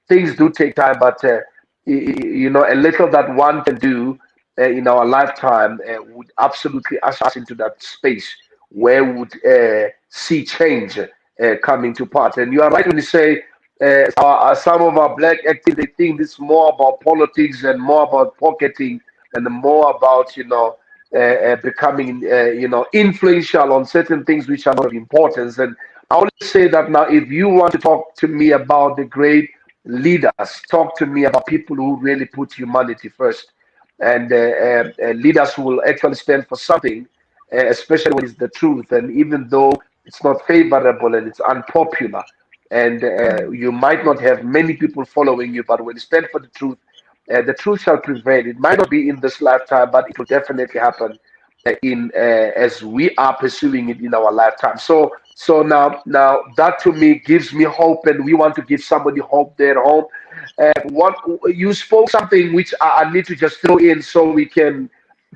things do take time, but a little that one can do in our lifetime would absolutely usher us into that space where we would see change coming to part. And you are right when you say some of our black activists, they think this is more about politics and more about pocketing and more about, becoming, influential on certain things which are not of importance. And I always say that now, if you want to talk to me about the great leaders, talk to me about people who really put humanity first, and leaders who will actually stand for something, especially when it's the truth. And even though it's not favorable and it's unpopular, and you might not have many people following you, but when you stand for the truth shall prevail. It might not be in this lifetime, but it will definitely happen in as we are pursuing it in our lifetime. So now that to me gives me hope, and we want to give somebody hope there at home. What you spoke something which I need to just throw in so we can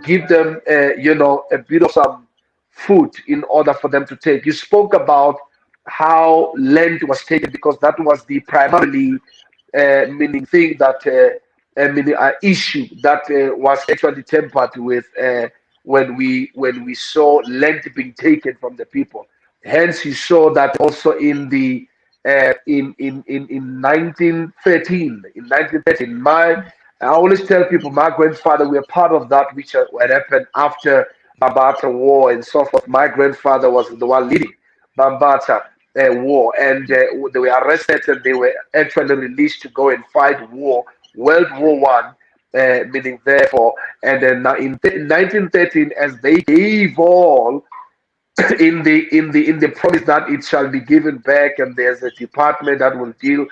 give them, a bit of some food in order for them to take. You spoke about how land was taken because that was the primarily meaning thing that meaning issue that was actually tempered with when we saw land being taken from the people. Hence, you saw that also in the in 1913. In 1913, I always tell people my grandfather we are part of that which what happened after Bambata War and so forth. My grandfather was the one leading Bambata war, and they were arrested and they were actually released to go and fight World War I, meaning therefore, and then now in 1913, as they gave all in the promise that it shall be given back, and there's a department that will deal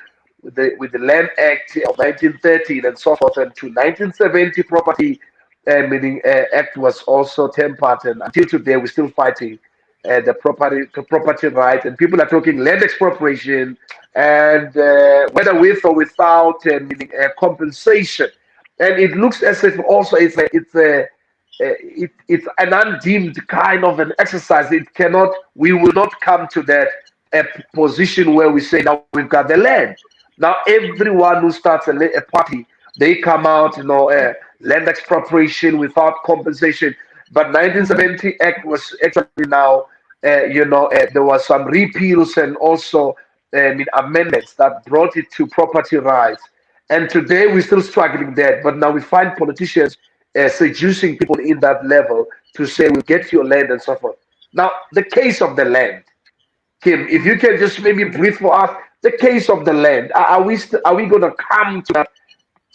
with the Land Act of 1913 and so forth, and to 1970 property meaning act was also tempered, and until today we're still fighting the property right, and people are talking land expropriation, and whether with or without meaning compensation, and it looks as if also it's an undeemed kind of an exercise. It cannot, we will not come to that position where we say now we've got the land. Now everyone who starts a party, they come out, land expropriation without compensation. But 1970 Act was actually now, there was some repeals and also amendments that brought it to property rights. And today we're still struggling there. But now we find politicians seducing people in that level to say, we'll get your land and so forth. Now, the case of the land, Kim, if you can just maybe brief for us, the case of the land, are we going to come to that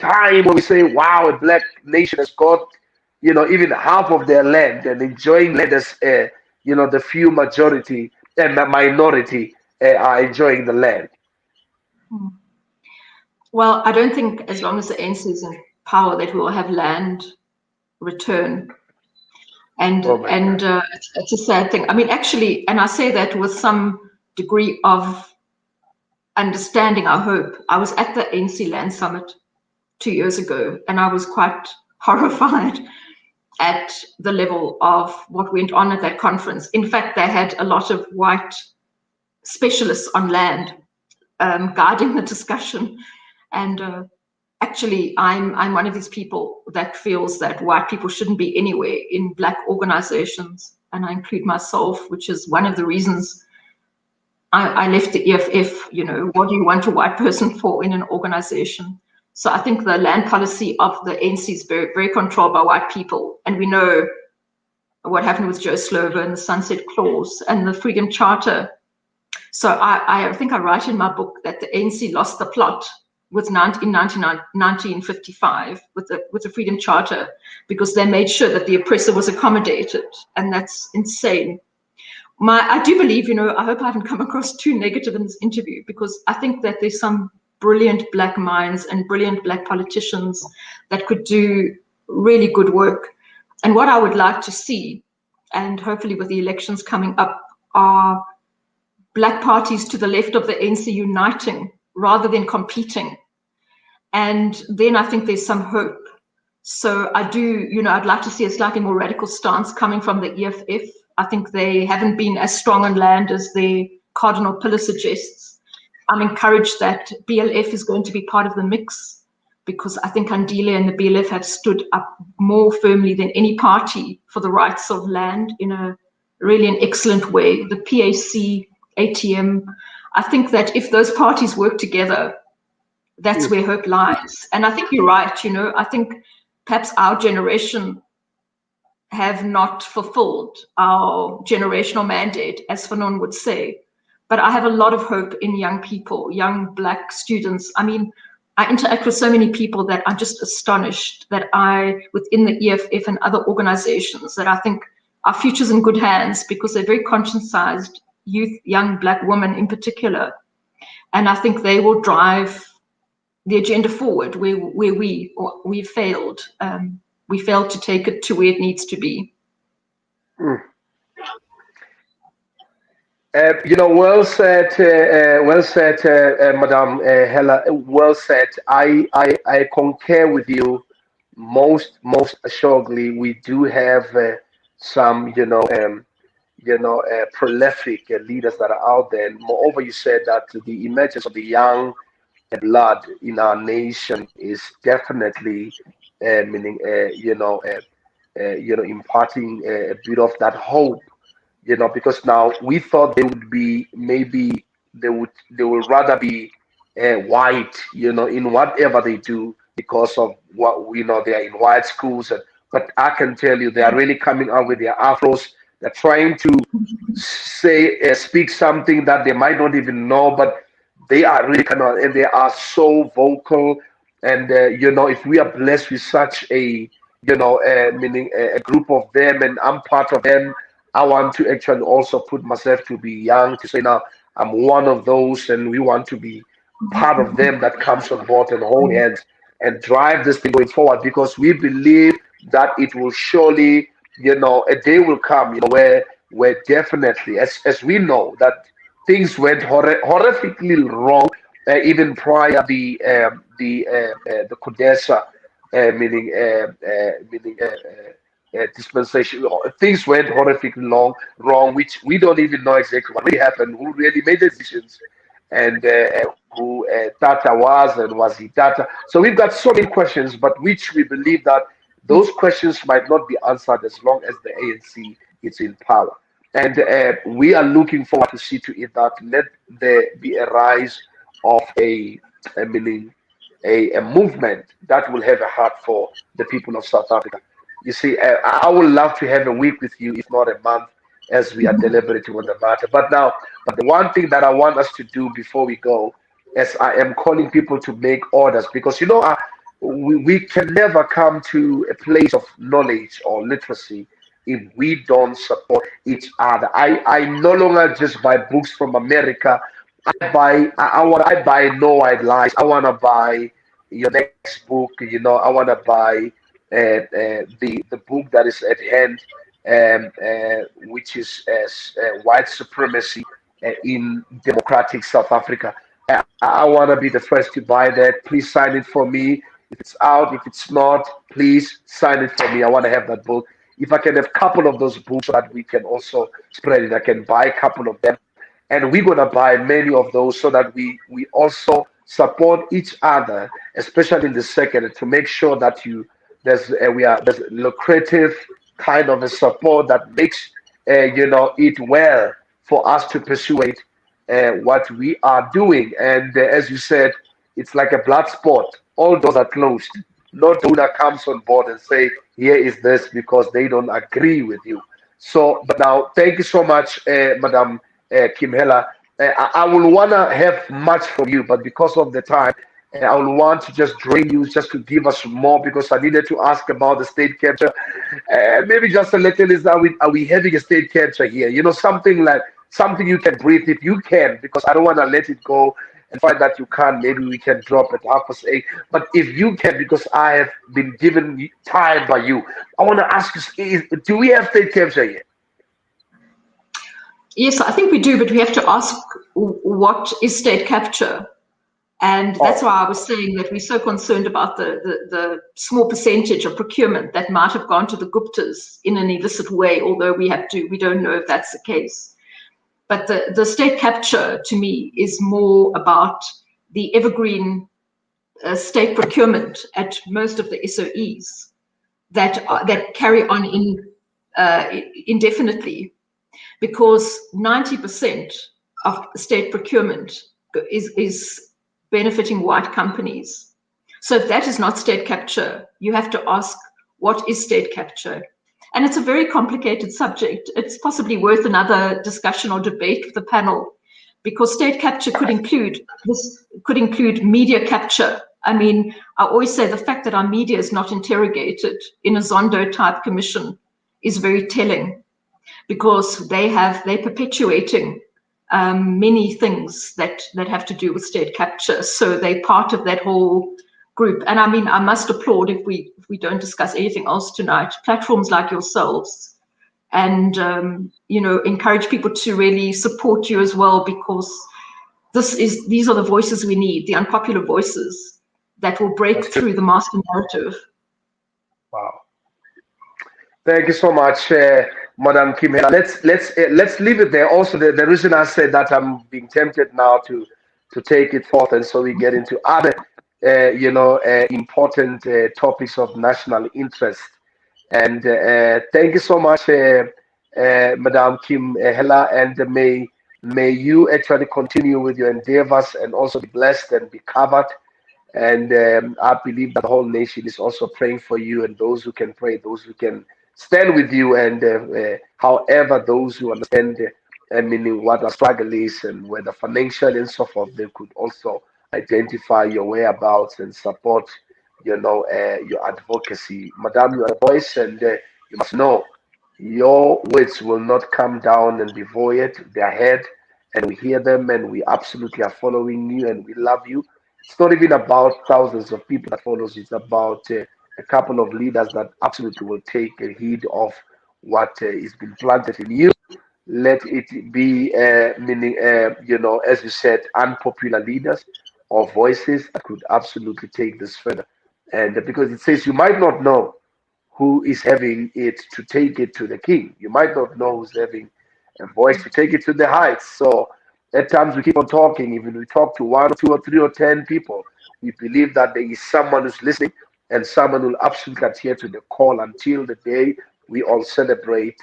time when we say, wow, a black nation has got, even half of their land and enjoying land as, the few majority and the minority are enjoying the land? Well, I don't think as long as the ANC is in power that we will have land return. And it's a sad thing. I mean, actually, and I say that with some degree of understanding, I hope. I was at the ANC Land Summit 2 years ago, and I was quite horrified at the level of what went on at that conference. In fact, they had a lot of white specialists on land guiding the discussion. And actually, I'm one of these people that feels that white people shouldn't be anywhere in black organizations, and I include myself, which is one of the reasons I left the EFF. What do you want a white person for in an organization? So I think the land policy of the ANC is very, very controlled by white people, and we know what happened with Joe Slovo and the Sunset Clause and the Freedom Charter. So I think I write in my book that the ANC lost the plot in 1955 with the Freedom Charter, because they made sure that the oppressor was accommodated, and that's insane. I do believe, I hope I haven't come across too negative in this interview, because I think that there's some brilliant black minds and brilliant black politicians that could do really good work. And what I would like to see, and hopefully with the elections coming up, are black parties to the left of the ANC uniting rather than competing. And then I think there's some hope. So I'd like to see a slightly more radical stance coming from the EFF. I think they haven't been as strong on land as their cardinal pillar suggests. I'm encouraged that BLF is going to be part of the mix, because I think Andile and the BLF have stood up more firmly than any party for the rights of land in a really an excellent way. The PAC, ATM, I think that if those parties work together, that's where hope lies. And I think you're right. I think perhaps our generation have not fulfilled our generational mandate, as Fanon would say. But I have a lot of hope in young people, young Black students. I mean, I interact with so many people that I'm just astonished that within the EFF and other organizations, that I think our future's in good hands because they're very conscientized youth, young Black women in particular. And I think they will drive the agenda forward where we failed. We failed to take it to where it needs to be. Well said, Madam Hella. Well said. I concur with you most assuredly. We do have some, prolific leaders that are out there. And moreover, you said that the emergence of the young blood in our nation is definitely meaning, imparting a bit of that hope, because now we thought they would be maybe they would rather be white, in whatever they do because of what we know they are in white schools, but I can tell you they are really coming out with their afros. They're trying to speak something that they might not even know, but they are really kind of, and they are so vocal. And if we are blessed with such a meaning a group of them, and I'm part of them, I want to actually also put myself to be young to say now I'm one of those, and we want to be part of them that comes on board and hold hands and drive this thing going forward, because we believe that it will surely, a day will come, where definitely, as we know that things went horrifically wrong, even prior the Kudesa, meaning dispensation. Things went horrifically wrong, which we don't even know exactly what really happened, who really made the decisions, and who Tata was, and was he Tata. So we've got so many questions, but which we believe that those questions might not be answered as long as the ANC is in power. And we are looking forward to see to it that let there be a rise of meaning a movement that will have a heart for the people of South Africa. You see, I would love to have a week with you, if not a month, as we are deliberating on the matter. But the one thing that I want us to do before we go, as I am calling people to make orders, because we can never come to a place of knowledge or literacy if we don't support each other. I no longer just buy books from America. I buy No White Lies. I want to buy your next book. I want to buy the book that is at hand, which is white supremacy in democratic South Africa. I want to be the first to buy that. Please sign it for me. If it's out, if it's not, please sign it for me. I want to have that book. If I can have a couple of those books so that we can also spread it, I can buy a couple of them. And we're going to buy many of those so that we also support each other, especially in the second, to make sure that there's lucrative kind of a support that makes it well for us to persuade what we are doing. And as you said, it's like a blood sport. All doors are closed. No donor comes on board and say, here is this, because they don't agree with you. So, but now, thank you so much, Madam Kim Hella. I will want to have much from you, but because of the time, I will want to just drain you just to give us more, because I needed to ask about the state capture. Maybe just a little is, are we having a state capture here? Something you can breathe if you can, because I don't want to let it go and find that you can't. Maybe we can drop at 8:30. But if you can, because I have been given time by you, I want to ask you, do we have state capture here? Yes, I think we do, but we have to ask what is state capture. And that's why I was saying that we're so concerned about the small percentage of procurement that might have gone to the Guptas in an illicit way, although we don't know if that's the case. But the state capture, to me, is more about the evergreen state procurement at most of the SOEs that carry on indefinitely, because 90% of state procurement is benefiting white companies. So if that is not state capture, you have to ask, what is state capture? And it's a very complicated subject. It's possibly worth another discussion or debate with the panel, because state capture could include media capture. I mean, I always say the fact that our media is not interrogated in a Zondo type commission is very telling, because they're perpetuating many things that have to do with state capture. So they're part of that whole group. And I mean, I must applaud, if we don't discuss anything else tonight, platforms like yourselves, and encourage people to really support you as well, because these are the voices we need, the unpopular voices that will break through the master narrative. Wow. Thank you so much, Madam Kim. Let's leave it there. Also, the reason I said that, I'm being tempted now to take it forth, and so we get into other important topics of national interest. And thank you so much, Madam Kim Hela, and may you actually continue with your endeavors and also be blessed and be covered. And I believe that the whole nation is also praying for you, and those who can pray, those who can stand with you, and however, those who understand, meaning what a struggle is, and whether financial and so forth, they could also identify your whereabouts and support, your advocacy. Madam, you are a voice, and you must know your words will not come down and be void. They are heard, and we hear them, and we absolutely are following you, and we love you. It's not even about thousands of people that follows. It's about a couple of leaders that absolutely will take a heed of what is being planted in you. Let it be, meaning, as you said, unpopular leaders or voices that could absolutely take this further. And because it says you might not know who is having it to take it to the king. You might not know who's having a voice to take it to the heights. So at times we keep on talking, even we talk to 1 or 2 or 3 or 10 people, we believe that there is someone who's listening, and someone will absolutely adhere to the call until the day we all celebrate,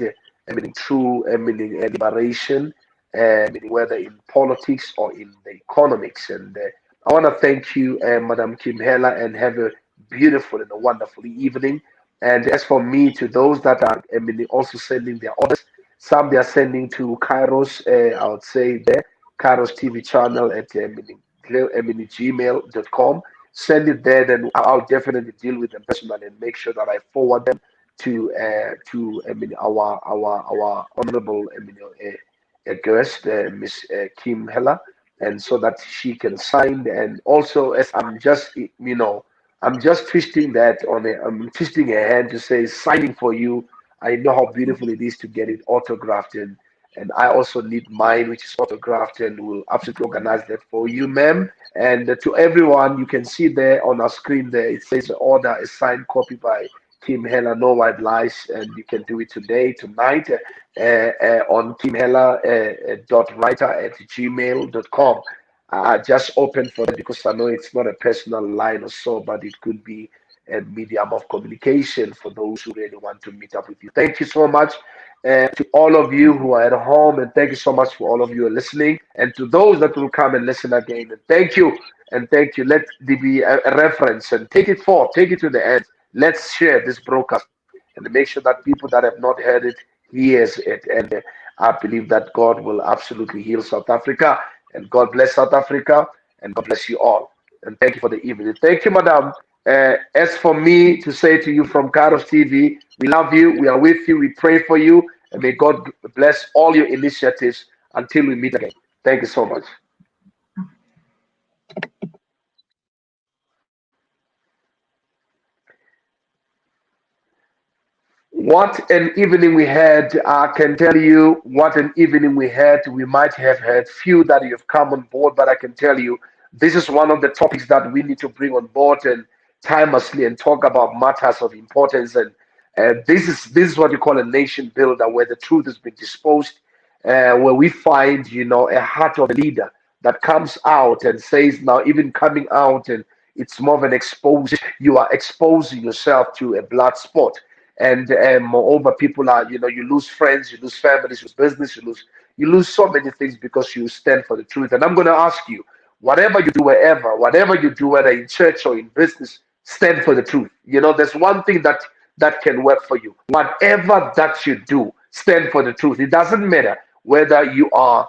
true, liberation, whether in politics or in the economics. And I want to thank you, Madam Kim Hela, and have a beautiful and a wonderful evening. And as for me, to those that are also sending their orders, some they are sending to Kairos, I would say there, Kairos TV channel at gmail.com. Send it there, then I'll definitely deal with them personally and make sure that I forward them to our honorable guest, Miss Kim Hela, and so that she can sign. And also, as I'm just twisting that I'm twisting her hand to say signing for you. I know how beautiful it is to get it autographed, and I also need mine, which is autographed, and we'll absolutely organize that for you, ma'am. And to everyone, you can see there on our screen there, it says order a signed copy by Kim Hela, No White Lies, and you can do it today, tonight, on kimhela.writer@gmail.com. Just open for that, because I know it's not a personal line or so, but it could be a medium of communication for those who really want to meet up with you. Thank you so much to all of you who are at home, and thank you so much for all of you who are listening, and to those that will come and listen again. And thank you, and thank you. Let there be a reference, and take it forth, take it to the end. Let's share this broadcast and make sure that people that have not heard it hears it. And I believe that God will absolutely heal South Africa, and God bless South Africa, and God bless you all. And thank you for the evening. Thank you, Madam. As for me to say to you from Kairos TV, we love you, we are with you, we pray for you, and may God bless all your initiatives until we meet again. Thank you so much. What an evening we had. I can tell you what an evening we had. We might have had few that you have come on board, but I can tell you this is one of the topics that we need to bring on board and timelessly and talk about matters of importance. And this is what you call a nation builder, where the truth has been disposed, where we find, a heart of a leader that comes out and says, now even coming out, and it's more of an exposure. You are exposing yourself to a blood spot. And moreover, people are, you lose friends, you lose families, you lose business, You lose so many things because you stand for the truth. And I'm going to ask you, whatever you do, wherever, whatever you do, whether in church or in business, stand for the truth. You know, there's one thing that can work for you. Whatever that you do, stand for the truth. It doesn't matter whether you are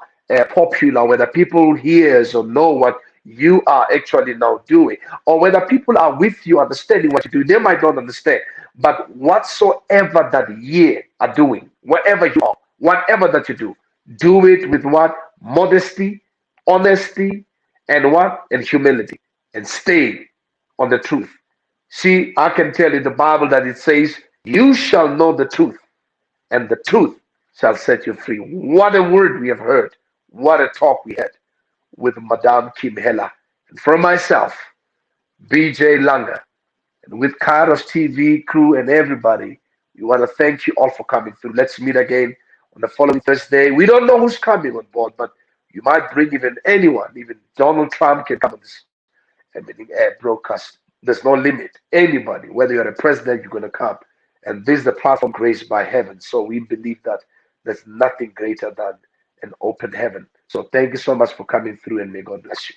popular, whether people hears or know what you are actually now doing, or whether people are with you understanding what you do. They might not understand, but whatsoever that ye are doing, wherever you are, whatever that you do it with what? Modesty, honesty, and what? And humility. And stay on the truth. See, I can tell you the Bible that it says, you shall know the truth, and the truth shall set you free. What a word we have heard. What a talk we had with Madame Kim Hella. And from myself, BJ Langer, and with Kairos TV crew and everybody, we want to thank you all for coming through. Let's meet again on the following Thursday. We don't know who's coming on board, but you might bring even anyone. Even Donald Trump can come on this broadcast. There's no limit. Anybody, whether you're a president, you're going to come. And this is the platform graced by heaven. So we believe that there's nothing greater than an open heaven. So thank you so much for coming through, and may God bless you.